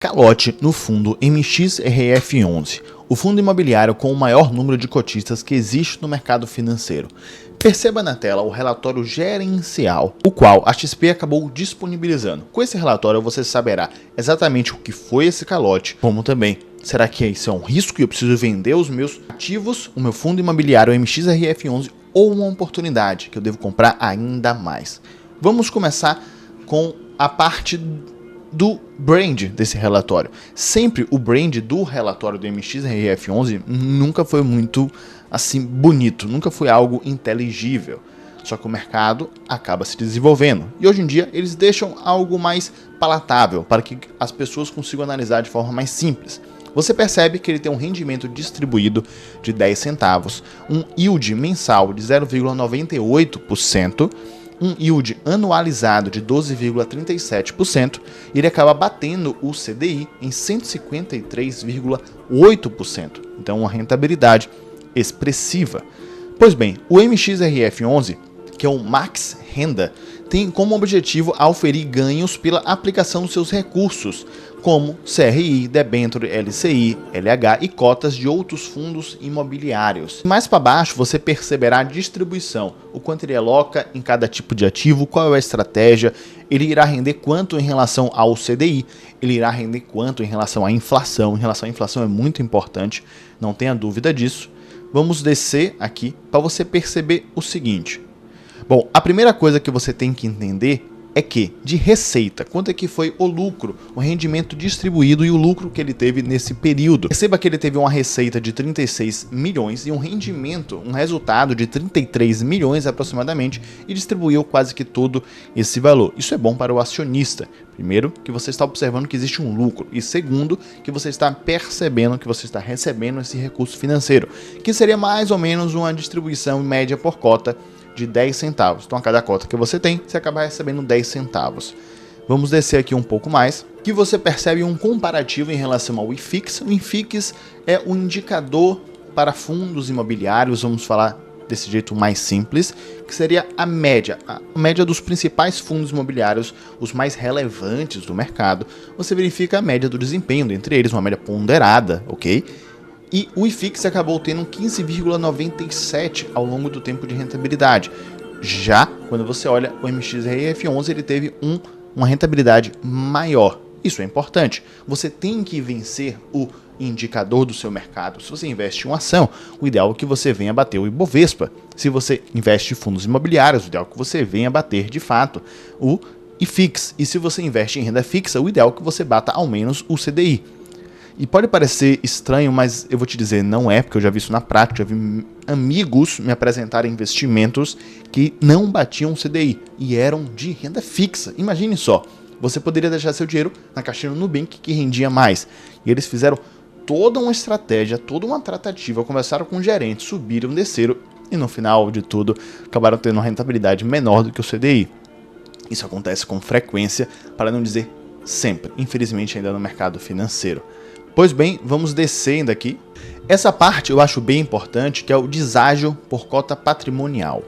Calote no fundo MXRF11, o fundo imobiliário com o maior número de cotistas que existe no mercado financeiro. Perceba na tela o relatório gerencial, o qual a XP acabou disponibilizando. Com esse relatório você saberá exatamente o que foi esse calote, como também, será que isso é um risco e eu preciso vender os meus ativos, o meu fundo imobiliário MXRF11, ou uma oportunidade que eu devo comprar ainda mais. Vamos começar com a parte do brand desse relatório. Sempre o brand do relatório do MXRF11 nunca foi muito assim bonito, nunca foi algo inteligível. Só que o mercado acaba se desenvolvendo e hoje em dia eles deixam algo mais palatável para que as pessoas consigam analisar de forma mais simples. Você percebe que ele tem um rendimento distribuído de 10 centavos, um yield mensal de 0,98%, um yield anualizado de 12,37%, e ele acaba batendo o CDI em 153,8%. Então, uma rentabilidade expressiva. Pois bem, o MXRF11, que é o Max Renda, tem como objetivo auferir ganhos pela aplicação dos seus recursos, como CRI, debênture, LCI, LH e cotas de outros fundos imobiliários. Mais para baixo você perceberá a distribuição, o quanto ele aloca em cada tipo de ativo, qual é a estratégia, ele irá render quanto em relação ao CDI, ele irá render quanto em relação à inflação. Em relação à inflação é muito importante, não tenha dúvida disso. Vamos descer aqui para você perceber o seguinte. Bom, a primeira coisa que você tem que entender é que, de receita, quanto é que foi o lucro, o rendimento distribuído e o lucro que ele teve nesse período. Perceba que ele teve uma receita de 36 milhões e um rendimento, um resultado de 33 milhões aproximadamente, e distribuiu quase que todo esse valor. Isso é bom para o acionista. Primeiro, que você está observando que existe um lucro, e segundo, que você está percebendo que você está recebendo esse recurso financeiro, que seria mais ou menos uma distribuição média por cota de 10 centavos. Então, a cada cota que você tem, você acaba recebendo 10 centavos. Vamos descer aqui um pouco mais, que você percebe um comparativo em relação ao IFIX. O IFIX é um indicador para fundos imobiliários, vamos falar desse jeito mais simples, que seria a média dos principais fundos imobiliários, os mais relevantes do mercado. Você verifica a média do desempenho, dentre eles uma média ponderada, ok? E o IFIX acabou tendo 15,97 ao longo do tempo de rentabilidade. Já quando você olha o MXRF11, ele teve uma rentabilidade maior. Isso é importante. Você tem que vencer o indicador do seu mercado. Se você investe em uma ação, o ideal é que você venha bater o Ibovespa. Se você investe em fundos imobiliários, o ideal é que você venha bater de fato o IFIX. E se você investe em renda fixa, o ideal é que você bata ao menos o CDI. E pode parecer estranho, mas eu vou te dizer, não é, porque eu já vi isso na prática, já vi amigos me apresentarem investimentos que não batiam CDI e eram de renda fixa. Imagine só, você poderia deixar seu dinheiro na caixinha no Nubank que rendia mais. E eles fizeram toda uma estratégia, toda uma tratativa, conversaram com o gerente, subiram, desceram e no final de tudo acabaram tendo uma rentabilidade menor do que o CDI. Isso acontece com frequência, para não dizer sempre, infelizmente ainda no mercado financeiro. Pois bem, vamos descendo aqui. Essa parte eu acho bem importante, que é o deságio por cota patrimonial.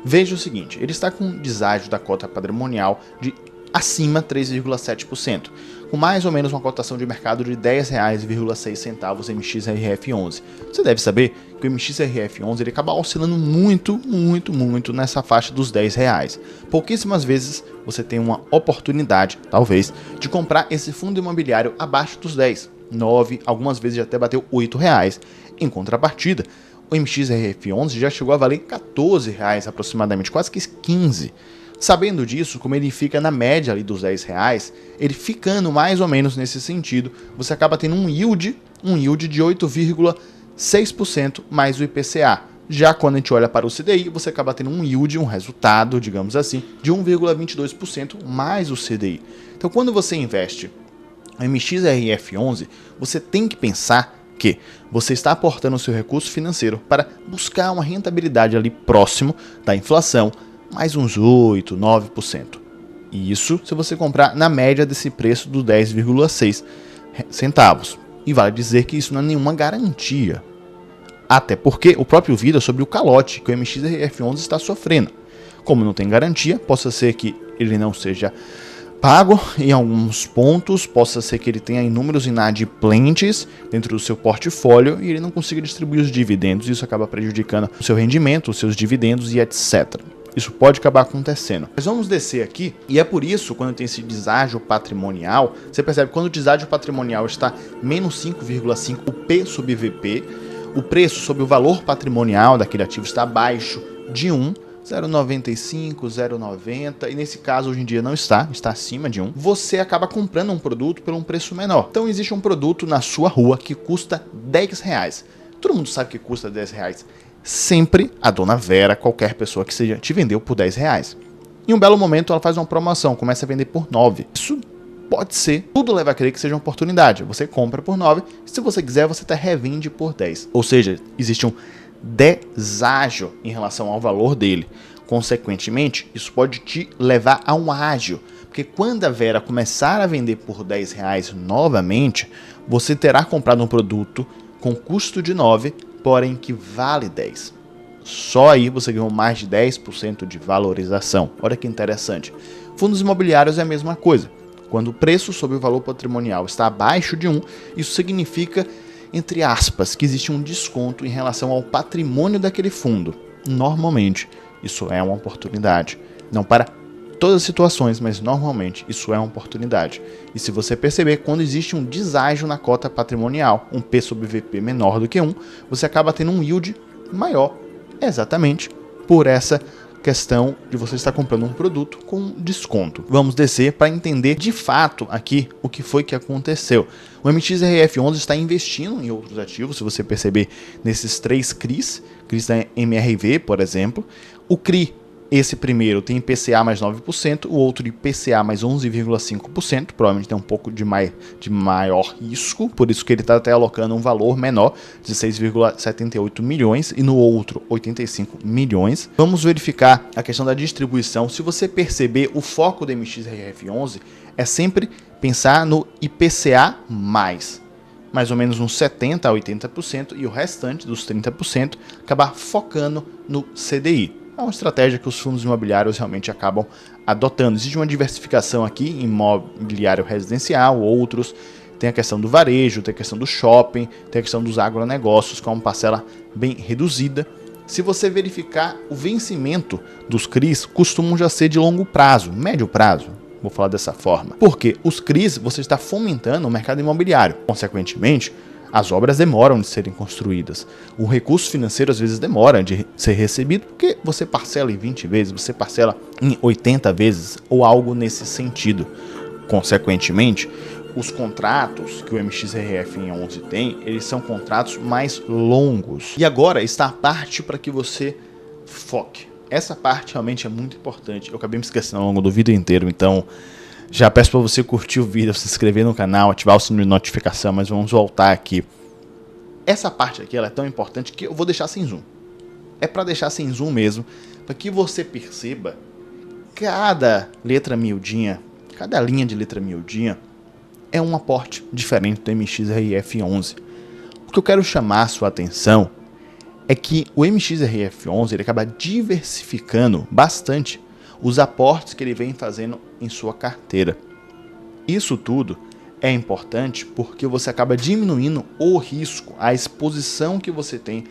Veja o seguinte, ele está com um deságio da cota patrimonial de acima 3,7%, com mais ou menos uma cotação de mercado de R$ 10,06 MXRF11. Você deve saber que o MXRF11 ele acaba oscilando muito nessa faixa dos R$10. Pouquíssimas vezes você tem uma oportunidade, talvez, de comprar esse fundo imobiliário abaixo dos 10, 9, algumas vezes já até bateu R$8. Em contrapartida, o MXRF11 já chegou a valer R$14 aproximadamente, quase que 15. Sabendo disso, como ele fica na média ali dos R$10, ele ficando mais ou menos nesse sentido, você acaba tendo um yield de 8,6% mais o IPCA. Já quando a gente olha para o CDI, você acaba tendo um yield, um resultado, digamos assim, de 1,22% mais o CDI. Então, quando você investe no MXRF11, você tem que pensar que você está aportando o seu recurso financeiro para buscar uma rentabilidade ali próximo da inflação, mais uns 8, 9%. E isso se você comprar na média desse preço do 10,6 centavos. E vale dizer que isso não é nenhuma garantia. Até porque o próprio vídeo é sobre o calote que o MXRF11 está sofrendo. Como não tem garantia, possa ser que ele não seja pago em alguns pontos, possa ser que ele tenha inúmeros inadimplentes dentro do seu portfólio e ele não consiga distribuir os dividendos, isso acaba prejudicando o seu rendimento, os seus dividendos e etc. Isso pode acabar acontecendo. Mas vamos descer aqui, e é por isso, quando tem esse deságio patrimonial, você percebe que quando o deságio patrimonial está menos 5,5, o P sobre VP, o preço sobre o valor patrimonial daquele ativo está abaixo de 1, 0,95, 0,90, e nesse caso hoje em dia não está acima de 1, você acaba comprando um produto por um preço menor. Então existe um produto na sua rua que custa R$10. Todo mundo sabe que custa R$10. Sempre a dona Vera, qualquer pessoa que seja, te vendeu por R$10. Em um belo momento ela faz uma promoção, começa a vender por 9. Isso pode ser, tudo leva a crer que seja uma oportunidade. Você compra por 9, se você quiser você até revende por 10. Ou seja, existe um deságio em relação ao valor dele. Consequentemente, isso pode te levar a um ágio, porque quando a Vera começar a vender por R$10 novamente, você terá comprado um produto com custo de 9, porém que vale 10. Só aí você ganhou mais de 10% de valorização. Olha que interessante. Fundos imobiliários é a mesma coisa. Quando o preço sobre o valor patrimonial está abaixo de 1, isso significa, entre aspas, que existe um desconto em relação ao patrimônio daquele fundo. Normalmente, isso é uma oportunidade. Não para todas as situações, mas normalmente isso é uma oportunidade. E se você perceber, quando existe um deságio na cota patrimonial, um P sobre VP menor do que 1, você acaba tendo um yield maior, exatamente por essa questão de você estar comprando um produto com desconto. Vamos descer para entender de fato aqui o que foi que aconteceu. O MXRF11 está investindo em outros ativos, se você perceber nesses 3 CRIs da MRV, por exemplo. O CRI, esse primeiro, tem IPCA mais 9%, o outro IPCA mais 11,5%, provavelmente tem um pouco de maior risco, por isso que ele está até alocando um valor menor, de 6,78 milhões, e no outro 85 milhões. Vamos verificar a questão da distribuição. Se você perceber, o foco do MXRF11 é sempre pensar no IPCA+, mais ou menos uns 70% a 80%, e o restante dos 30% acabar focando no CDI. É uma estratégia que os fundos imobiliários realmente acabam adotando. Existe uma diversificação aqui em imobiliário residencial, outros. Tem a questão do varejo, tem a questão do shopping, tem a questão dos agronegócios, com uma parcela bem reduzida. Se você verificar, o vencimento dos CRIs costumam já ser de longo prazo, médio prazo. Vou falar dessa forma. Porque os CRIs, você está fomentando o mercado imobiliário. Consequentemente, as obras demoram de serem construídas. O recurso financeiro às vezes demora de ser recebido porque você parcela em 20 vezes, você parcela em 80 vezes ou algo nesse sentido. Consequentemente, os contratos que o MXRF11 tem, eles são contratos mais longos. E agora está a parte para que você foque. Essa parte realmente é muito importante. Eu acabei me esquecendo ao longo do vídeo inteiro, então já peço para você curtir o vídeo, se inscrever no canal, ativar o sininho de notificação, mas vamos voltar aqui. Essa parte aqui ela é tão importante que eu vou deixar sem zoom. É para deixar sem zoom mesmo, para que você perceba cada letra miudinha, cada linha de letra miudinha é um aporte diferente do MXRF11. O que eu quero chamar a sua atenção é que o MXRF11 ele acaba diversificando bastante os aportes que ele vem fazendo em sua carteira. Isso tudo é importante porque você acaba diminuindo o risco, a exposição que você tem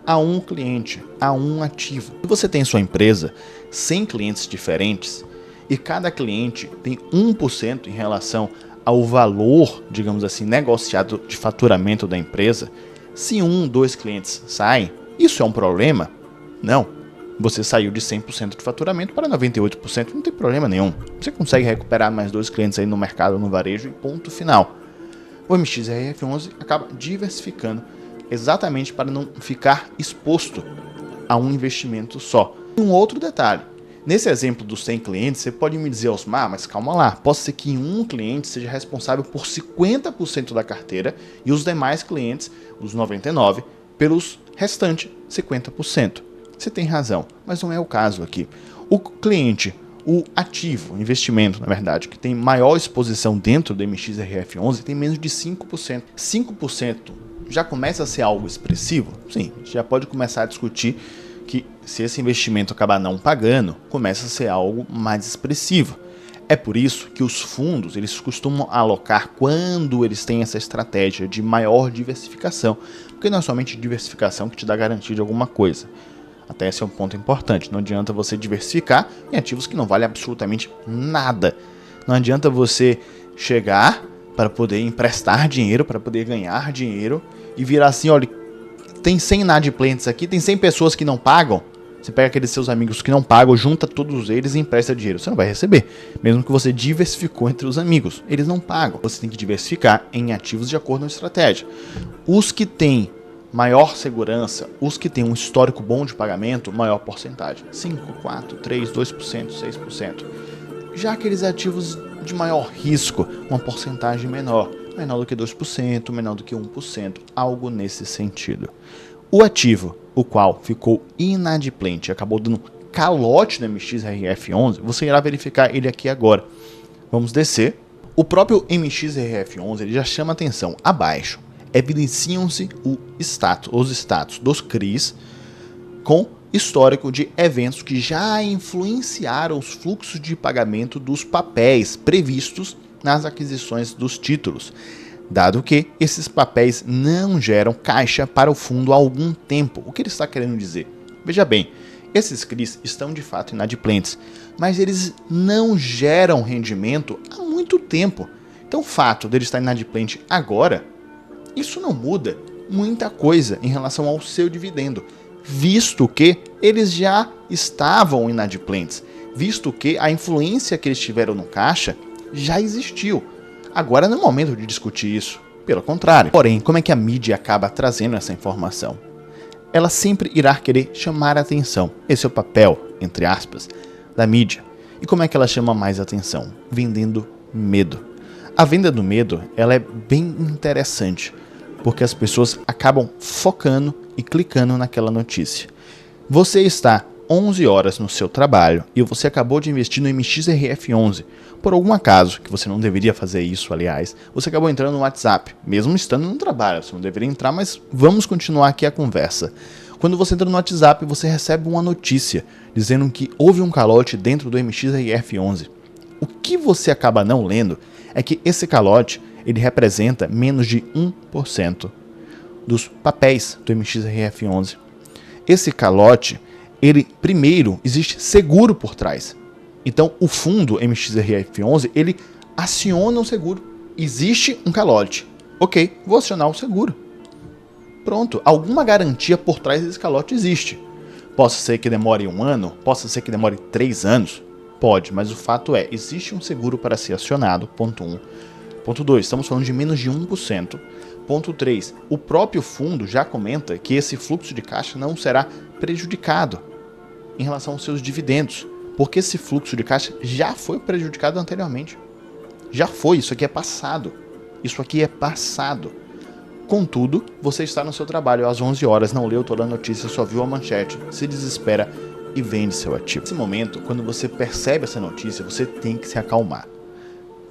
a um cliente, a um ativo. Se você tem sua empresa 100 clientes diferentes e cada cliente tem 1% em relação ao valor, digamos assim, negociado de faturamento da empresa, se 2 clientes saem, isso é um problema? Não. Você saiu de 100% de faturamento para 98%, não tem problema nenhum. Você consegue recuperar mais 2 clientes aí no mercado, no varejo e ponto final. O MXRF11 acaba diversificando exatamente para não ficar exposto a um investimento só. E um outro detalhe, nesse exemplo dos 100 clientes, você pode me dizer, Osmar, mas calma lá, pode ser que um cliente seja responsável por 50% da carteira e os demais clientes, os 99%, pelos restantes 50%. Você tem razão, mas não é o caso aqui. O cliente, o ativo, o investimento, na verdade, que tem maior exposição dentro do MXRF11 tem menos de 5%. 5% já começa a ser algo expressivo? Sim, já pode começar a discutir que se esse investimento acabar não pagando, começa a ser algo mais expressivo. É por isso que os fundos eles costumam alocar quando eles têm essa estratégia de maior diversificação, porque não é somente diversificação que te dá garantia de alguma coisa. Até esse é um ponto importante. Não adianta você diversificar em ativos que não valem absolutamente nada. Não adianta você chegar para poder emprestar dinheiro, para poder ganhar dinheiro e virar assim, olha, tem 100 inadimplentes aqui, tem 100 pessoas que não pagam. Você pega aqueles seus amigos que não pagam, junta todos eles e empresta dinheiro. Você não vai receber, mesmo que você diversificou entre os amigos. Eles não pagam. Você tem que diversificar em ativos de acordo com a estratégia. Os que têm maior segurança, os que têm um histórico bom de pagamento, maior porcentagem. 5, 4, 3, 2%, 6%. Já aqueles ativos de maior risco, uma porcentagem menor do que 2%, menor do que 1%, algo nesse sentido. O ativo, o qual ficou inadimplente e acabou dando calote no MXRF11, você irá verificar ele aqui agora. Vamos descer. O próprio MXRF11 ele já chama atenção. Abaixo, evidenciam-se os status dos CRIs com histórico de eventos que já influenciaram os fluxos de pagamento dos papéis previstos nas aquisições dos títulos, dado que esses papéis não geram caixa para o fundo há algum tempo. O que ele está querendo dizer? Veja bem, esses CRIs estão de fato inadimplentes, mas eles não geram rendimento há muito tempo. Então o fato dele estar inadimplente agora, isso não muda muita coisa em relação ao seu dividendo, visto que eles já estavam inadimplentes, visto que a influência que eles tiveram no caixa já existiu. Agora não é o momento de discutir isso, pelo contrário. Porém, como é que a mídia acaba trazendo essa informação? Ela sempre irá querer chamar a atenção. Esse é o papel, entre aspas, da mídia. E como é que ela chama mais atenção? Vendendo medo. A venda do medo, ela é bem interessante, porque as pessoas acabam focando e clicando naquela notícia. Você está 11 horas no seu trabalho e você acabou de investir no MXRF11. Por algum acaso, que você não deveria fazer isso, aliás, você acabou entrando no WhatsApp, mesmo estando no trabalho. Você não deveria entrar, mas vamos continuar aqui a conversa. Quando você entra no WhatsApp, você recebe uma notícia dizendo que houve um calote dentro do MXRF11. O que você acaba não lendo é que esse calote ele representa menos de 1% dos papéis do MXRF11. Esse calote, ele primeiro existe seguro por trás. Então o fundo MXRF11 ele aciona o seguro. Existe um calote. Ok, vou acionar o seguro. Pronto, alguma garantia por trás desse calote existe. Possa ser que demore 1 ano, possa ser que demore 3 anos. Pode, mas o fato é, existe um seguro para ser acionado, ponto 1. Ponto 2, estamos falando de menos de 1%. Ponto 3, o próprio fundo já comenta que esse fluxo de caixa não será prejudicado em relação aos seus dividendos, porque esse fluxo de caixa já foi prejudicado anteriormente. Já foi, isso aqui é passado. Isso aqui é passado. Contudo, você está no seu trabalho às 11 horas, não leu toda a notícia, só viu a manchete, se desespera e vende seu ativo. Nesse momento, quando você percebe essa notícia, você tem que se acalmar.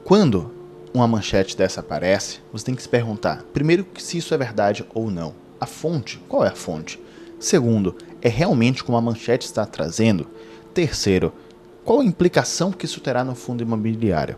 Quando uma manchete dessa aparece, você tem que se perguntar, primeiro, se isso é verdade ou não. A fonte, qual é a fonte? Segundo, é realmente como a manchete está trazendo? Terceiro, qual a implicação que isso terá no fundo imobiliário?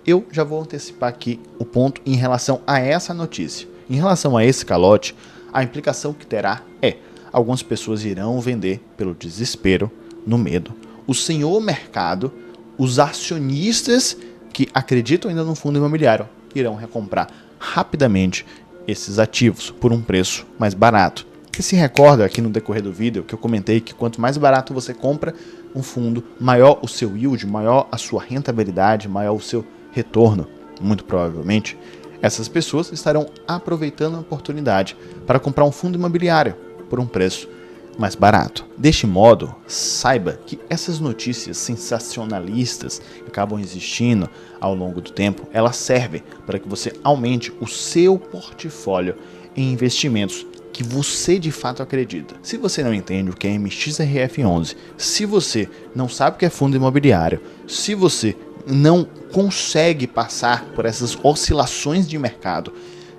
Eu já vou antecipar aqui o ponto em relação a essa notícia. Em relação a esse calote, a implicação que terá é: algumas pessoas irão vender pelo desespero, no medo. O senhor mercado, os acionistas que acreditam ainda no fundo imobiliário, irão recomprar rapidamente esses ativos por um preço mais barato. Você se recorda aqui no decorrer do vídeo que eu comentei que quanto mais barato você compra um fundo, maior o seu yield, maior a sua rentabilidade, maior o seu retorno. Muito provavelmente, essas pessoas estarão aproveitando a oportunidade para comprar um fundo imobiliário por um preço mais barato. Deste modo, saiba que essas notícias sensacionalistas que acabam existindo ao longo do tempo, elas servem para que você aumente o seu portfólio em investimentos que você de fato acredita. Se você não entende o que é MXRF11, se você não sabe o que é fundo imobiliário, se você não consegue passar por essas oscilações de mercado,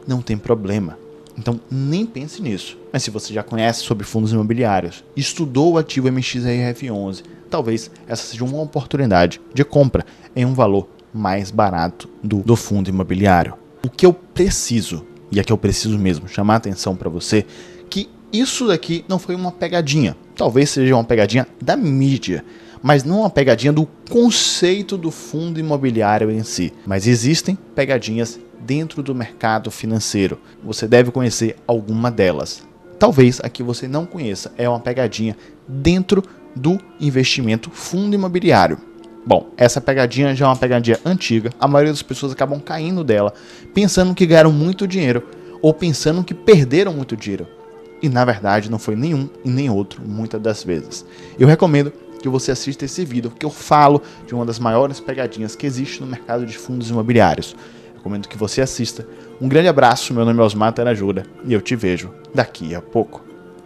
não tem problema. Então nem pense nisso. Mas se você já conhece sobre fundos imobiliários, estudou o ativo MXRF11, talvez essa seja uma oportunidade de compra em um valor mais barato do fundo imobiliário. O que eu preciso, e aqui eu preciso mesmo chamar a atenção para você, que isso daqui não foi uma pegadinha. Talvez seja uma pegadinha da mídia, mas não uma pegadinha do conceito do fundo imobiliário em si. Mas existem pegadinhas dentro do mercado financeiro. Você deve conhecer alguma delas. Talvez a que você não conheça é uma pegadinha dentro do investimento fundo imobiliário. Bom, essa pegadinha já é uma pegadinha antiga, a maioria das pessoas acabam caindo dela, pensando que ganharam muito dinheiro ou pensando que perderam muito dinheiro. E na verdade não foi nenhum e nem outro, muitas das vezes. Eu recomendo que você assista esse vídeo, que eu falo de uma das maiores pegadinhas que existe no mercado de fundos imobiliários. Recomendo que você assista. Um grande abraço, meu nome é Osmar Tarajuda e eu te vejo daqui a pouco.